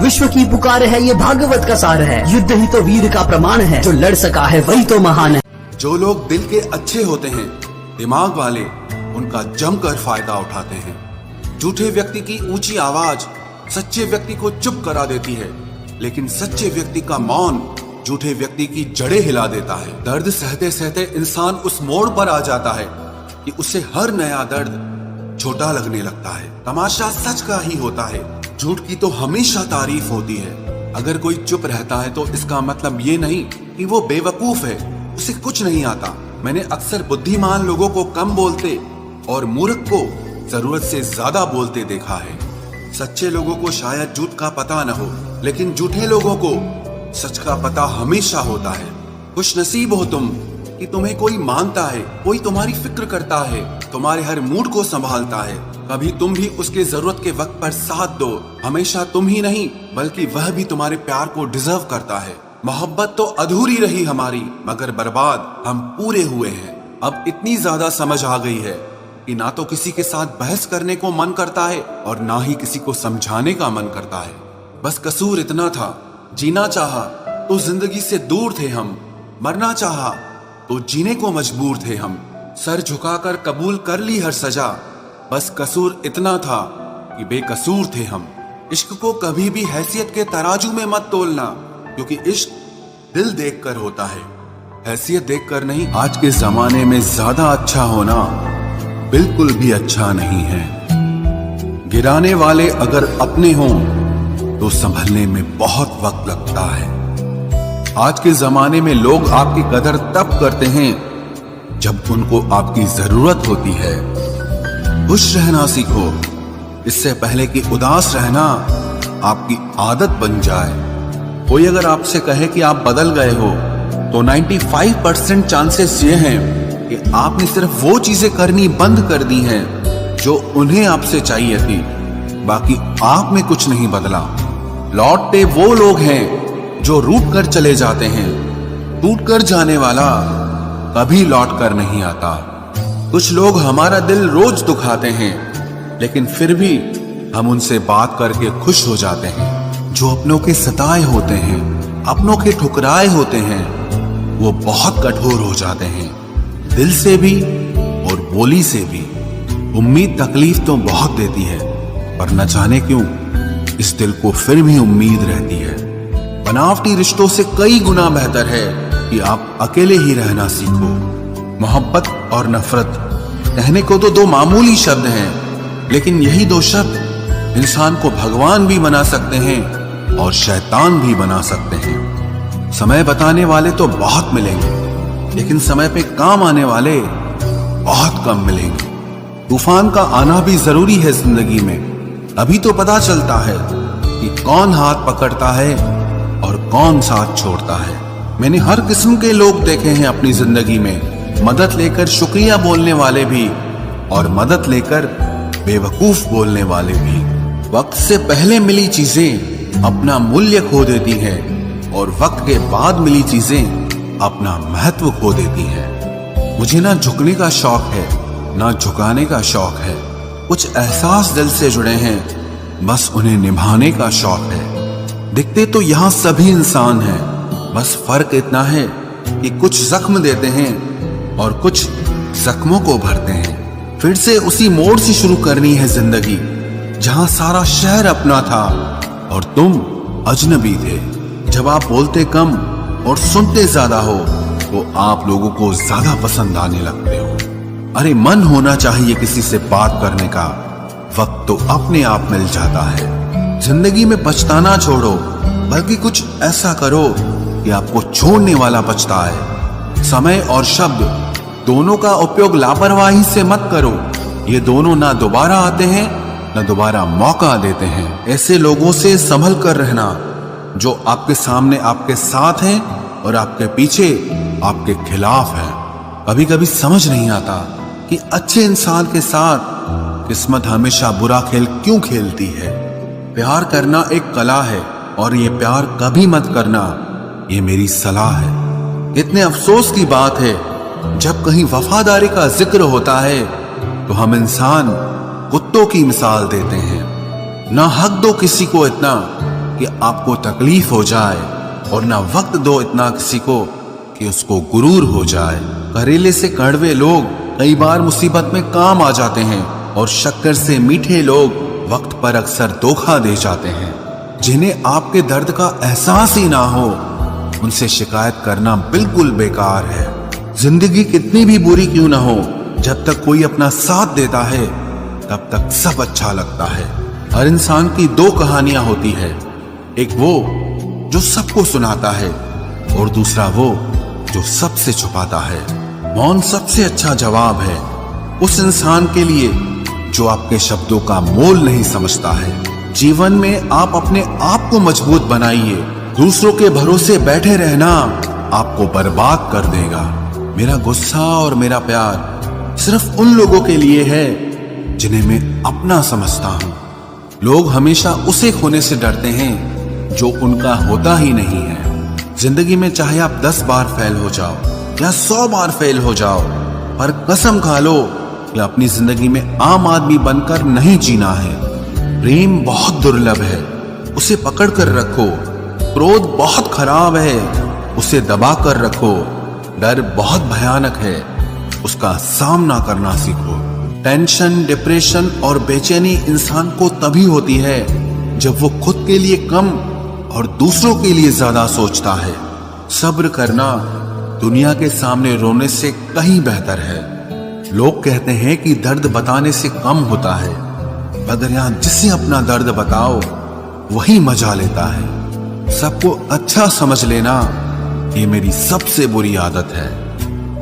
विश्व की पुकार है, ये भागवत का सार है। युद्ध ही तो वीर का प्रमाण है, जो लड़ सका है वही तो महान है। जो लोग दिल के अच्छे होते हैं, दिमाग वाले, उनका जमकर फायदा उठाते हैं। झूठे व्यक्ति की ऊंची आवाज सच्चे व्यक्ति को चुप करा देती है, लेकिन सच्चे व्यक्ति का मौन झूठे व्यक्ति की जड़ें हिला देता है। दर्द सहते सहते इंसान उस मोड़ पर आ जाता है कि उसे हर नया दर्द छोटा लगने लगता है। तमाशा सच का ही होता है, झूठ की तो हमेशा तारीफ होती है। अगर कोई चुप रहता है तो इसका मतलब ये नहीं कि वो बेवकूफ है, उसे कुछ नहीं आता। मैंने अक्सर बुद्धिमान लोगों को कम बोलते और मूर्ख को जरूरत से ज्यादा बोलते देखा है। सच्चे लोगों को शायद झूठ का पता न हो, लेकिन झूठे लोगों को सच का पता हमेशा होता है। खुश नसीब हो तुम कि तुम्हें कोई मानता है, कोई तुम्हारी फिक्र करता है, तुम्हारे हर मूड को संभालता है। कभी तुम भी उसके जरूरत के वक्त पर साथ दो। हमेशा तुम ही नहीं बल्कि वह भी तुम्हारे प्यार को डिजर्व करता है। मोहब्बत तो अधूरी रही हमारी, मगर बर्बाद हम पूरे हुए हैं। अब इतनी ज्यादा समझ आ गई है कि ना तो किसी के साथ बहस करने को मन करता है और ना ही किसी को समझाने का मन करता है। बस कसूर इतना था, जीना चाहा तो जिंदगी से दूर थे हम, मरना चाहा तो जीने को मजबूर थे हम। सर झुकाकर कबूल कर ली हर सजा, बस कसूर इतना था कि बेकसूर थे हम। इश्क को कभी भी हैसियत के तराजू में मत तोलना, क्योंकि इश्क दिल देखकर होता है, हैसियत देखकर नहीं। आज के जमाने में ज्यादा अच्छा होना बिल्कुल भी अच्छा नहीं है। गिराने वाले अगर अपने हों तो संभलने में बहुत वक्त लगता है। आज के जमाने में लोग आपकी कदर तब करते हैं जब उनको आपकी जरूरत होती है। खुश रहना सीखो, इससे पहले कि उदास रहना आपकी आदत बन जाए। कोई अगर आपसे कहे कि आप बदल गए हो तो 95% चांसेस ये हैं कि आपने सिर्फ वो चीजें करनी बंद कर दी हैं जो उन्हें आपसे चाहिए थी। बाकी आप में कुछ नहीं बदला। लौटते वो लोग हैं जो रूठ कर चले जाते हैं। टूट कर जाने वाला कभी लौट कर नहीं आता। कुछ लोग हमारा दिल रोज दुखाते हैं, लेकिन फिर भी हम उनसे बात करके खुश हो जाते हैं। जो अपनों के सताए होते हैं, अपनों के ठुकराए होते हैं, वो बहुत कठोर हो जाते हैं, दिल से भी और बोली से भी। उम्मीद तकलीफ तो बहुत देती है, पर न जाने क्यों इस दिल को फिर भी उम्मीद रहती है। बनावटी रिश्तों से कई गुना बेहतर है कि आप अकेले ही रहना सीखो। मोहब्बत और नफरत कहने को तो दो मामूली शब्द हैं, लेकिन यही दो शब्द इंसान को भगवान भी बना सकते हैं और शैतान भी बना सकते हैं। समय बताने वाले तो बहुत मिलेंगे, लेकिन समय पे काम आने वाले बहुत कम मिलेंगे। तूफान का आना भी जरूरी है जिंदगी में, अभी तो पता चलता है कि कौन हाथ पकड़ता है और कौन साथ छोड़ता है। मैंने हर किस्म के लोग देखे हैं अपनी जिंदगी में, मदद लेकर शुक्रिया बोलने वाले भी और मदद लेकर बेवकूफ बोलने वाले भी। वक्त से पहले मिली चीजें अपना मूल्य खो देती हैं और वक्त के बाद मिली चीजें अपना महत्व खो देती हैं। मुझे ना झुकने का शौक है ना झुकाने का शौक है। कुछ एहसास दिल से जुड़े हैं, बस उन्हें निभाने का शौक है। दिखते तो यहाँ सभी इंसान हैं, बस फर्क इतना है कि कुछ जख्म देते हैं और कुछ जख्मों को भरते हैं। फिर से उसी मोड़ से शुरू करनी है जिंदगी, जहां सारा शहर अपना था और तुम अजनबी थे। जब आप बोलते कम और सुनते ज्यादा हो तो आप लोगों को ज्यादा पसंद आने लगते हो। अरे मन होना चाहिए किसी से बात करने का, वक्त तो अपने आप मिल जाता है। जिंदगी में पछताना छोड़ो, बल्कि कुछ ऐसा करो कि आपको छोड़ने वाला पछताए। समय और शब्द दोनों का उपयोग लापरवाही से मत करो, ये दोनों ना दोबारा आते हैं न दोबारा मौका देते हैं। ऐसे लोगों से संभल कर रहना जो आपके सामने आपके साथ हैं और आपके पीछे आपके खिलाफ हैं। कभी कभी समझ नहीं आता कि अच्छे इंसान के साथ किस्मत हमेशा बुरा खेल क्यों खेलती है। प्यार करना एक कला है और ये प्यार कभी मत करना, ये मेरी सलाह है। इतने अफसोस की बात है जब कहीं वफादारी का जिक्र होता है तो हम इंसान कुत्तों की मिसाल देते हैं। ना हक दो किसी को इतना कि आपको तकलीफ हो जाए, और ना वक्त दो इतना किसी को कि उसको गुरूर हो जाए। करेले से कड़वे लोग कई बार मुसीबत में काम आ जाते हैं, और शक्कर से मीठे लोग वक्त पर अक्सर धोखा दे जाते हैं। जिन्हें आपके दर्द का एहसास ही ना हो, उनसे शिकायत करना बिल्कुल बेकार है। जिंदगी कितनी भी बुरी क्यों ना हो, जब तक कोई अपना साथ देता है तब तक सब अच्छा लगता है। हर इंसान की दो कहानियां होती है, एक वो जो सबको सुनाता है, और दूसरा वो जो सबसे छुपाता है। मौन सबसे अच्छा जवाब है उस इंसान के लिए जो आपके शब्दों का मोल नहीं समझता है। जीवन में आप अपने आप को मजबूत बनाइए। दूसरों के भरोसे बैठे रहना आपको बर्बाद कर देगा। मेरा गुस्सा और मेरा प्यार सिर्फ उन लोगों के लिए है जिन्हें मैं अपना समझता हूं। लोग हमेशा उसे खोने से डरते हैं जो उनका होता ही नहीं है। जिंदगी में चाहे आप 10 बार फेल हो जाओ या 100 बार फेल हो जाओ, पर कसम खा लो कि अपनी जिंदगी में आम आदमी बनकर नहीं जीना है। प्रेम बहुत दुर्लभ है, उसे पकड़ कर रखो। क्रोध बहुत खराब है, उसे दबा कर रखो। डर बहुत भयानक है, उसका सामना करना सीखो। टेंशन, डिप्रेशन और बेचैनी इंसान को तभी होती है जब वो खुद के लिए कम और दूसरों के लिए ज्यादा सोचता है। सब्र करना दुनिया के सामने रोने से कहीं बेहतर है। लोग कहते हैं कि दर्द बताने से कम होता है, मगर यहां जिसे अपना दर्द बताओ वही मजा लेता है। सबको अच्छा समझ लेना ये मेरी सबसे बुरी आदत है।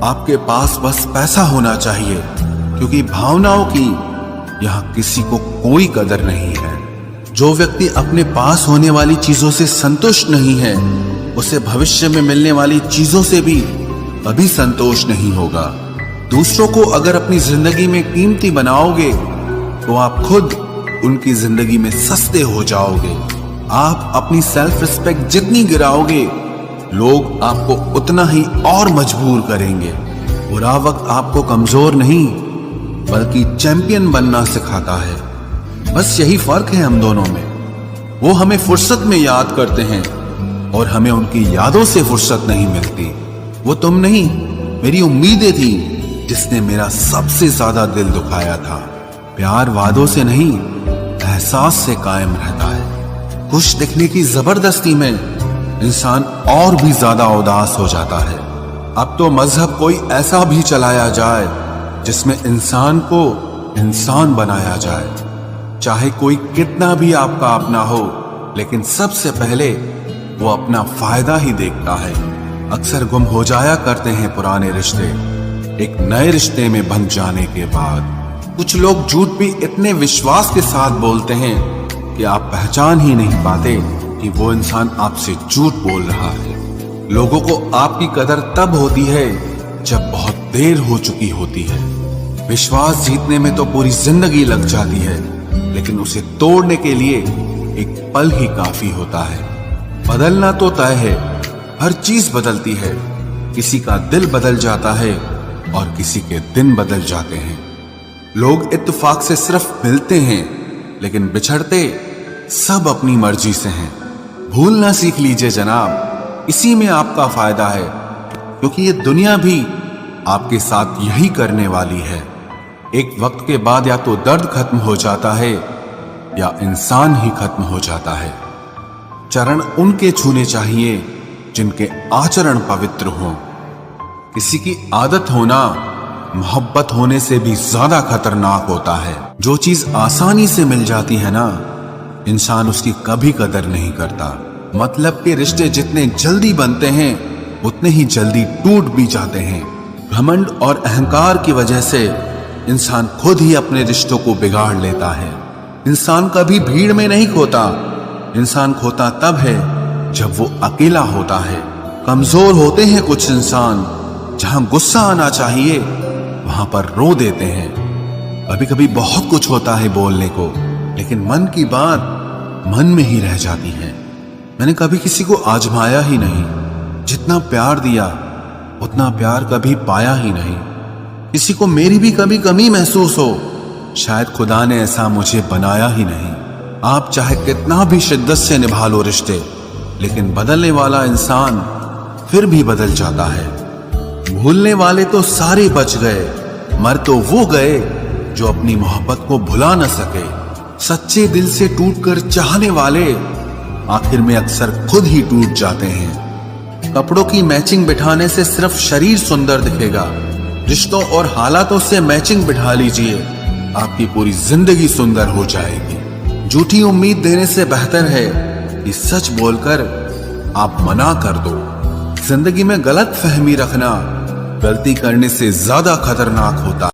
आपके पास बस पैसा होना चाहिए, क्योंकि भावनाओं की यहां किसी को कोई कदर नहीं है। जो व्यक्ति अपने पास होने वाली चीजों से संतुष्ट नहीं है, उसे भविष्य में मिलने वाली चीजों से भी कभी संतोष नहीं होगा। दूसरों को अगर अपनी जिंदगी में कीमती बनाओगे तो आप खुद उनकी जिंदगी में सस्ते हो जाओगे। आप अपनी सेल्फ रिस्पेक्ट जितनी गिराओगे, लोग आपको उतना ही और मजबूर करेंगे। बुरा वक्त आपको कमजोर नहीं बल्कि चैंपियन बनना सिखाता है। बस यही फर्क है हम दोनों में। वो हमें फुर्सत में याद करते हैं और हमें उनकी यादों से फुर्सत नहीं मिलती। वो तुम नहीं, मेरी उम्मीदें थी जिसने मेरा सबसे ज्यादा दिल दुखाया था। प्यार वादों से नहीं, एहसास से कायम रहता है। खुश दिखने की जबरदस्ती में इंसान और भी ज्यादा उदास हो जाता है। अब तो मजहब कोई ऐसा भी चलाया जाए जिसमें इंसान को इंसान बनाया जाए। चाहे कोई कितना भी आपका अपना हो, लेकिन सबसे पहले वो अपना फायदा ही देखता है। अक्सर गुम हो जाया करते हैं पुराने रिश्ते एक नए रिश्ते में बन जाने के बाद। कुछ लोग झूठ भी इतने विश्वास के साथ बोलते हैं कि आप पहचान ही नहीं पाते कि वो इंसान आपसे झूठ बोल रहा है। लोगों को आपकी कदर तब होती है जब बहुत देर हो चुकी होती है। विश्वास जीतने में तो पूरी जिंदगी लग जाती है, लेकिन उसे तोड़ने के लिए एक पल ही काफी होता है। बदलना तो तय है, हर चीज बदलती है। किसी का दिल बदल जाता है और किसी के दिन बदल जाते हैं। लोग इत्तेफाक से सिर्फ मिलते हैं, लेकिन बिछड़ते सब अपनी मर्जी से हैं। भूलना सीख लीजिए जनाब, इसी में आपका फायदा है, क्योंकि ये दुनिया भी आपके साथ यही करने वाली है। एक वक्त के बाद या तो दर्द खत्म हो जाता है या इंसान ही खत्म हो जाता है। चरण उनके छूने चाहिए जिनके आचरण पवित्र हों। किसी की आदत होना मोहब्बत होने से भी ज्यादा खतरनाक होता है। जो चीज आसानी से मिल जाती है ना, इंसान उसकी कभी कदर नहीं करता। मतलब के रिश्ते जितने जल्दी बनते हैं उतने ही जल्दी टूट भी जाते हैं। घमंड और अहंकार की वजह से इंसान खुद ही अपने रिश्तों को बिगाड़ लेता है। इंसान कभी भीड़ में नहीं खोता, इंसान खोता तब है जब वो अकेला होता है। कमजोर होते हैं कुछ इंसान, जहां गुस्सा आना चाहिए वहां पर रो देते हैं। कभी कभी बहुत कुछ होता है बोलने को, लेकिन मन की बात मन में ही रह जाती है। मैंने कभी किसी को आजमाया ही नहीं। जितना प्यार दिया उतना प्यार कभी पाया ही नहीं। किसी को मेरी भी कभी कमी महसूस हो, शायद खुदा ने ऐसा मुझे बनाया ही नहीं। आप चाहे कितना भी शिद्दत से निभा लो रिश्ते, लेकिन बदलने वाला इंसान फिर भी बदल जाता है। भूलने वाले तो सारे बच गए, मर तो वो गए जो अपनी मोहब्बत को भुला न सके। सच्चे दिल से टूटकर चाहने वाले आखिर में अक्सर खुद ही टूट जाते हैं। कपड़ों की मैचिंग बिठाने से सिर्फ शरीर सुंदर दिखेगा, रिश्तों और हालातों से मैचिंग बिठा लीजिए, आपकी पूरी जिंदगी सुंदर हो जाएगी। झूठी उम्मीद देने से बेहतर है कि सच बोलकर आप मना कर दो। जिंदगी में गलत फहमी रखना गलती करने से ज्यादा खतरनाक होता है।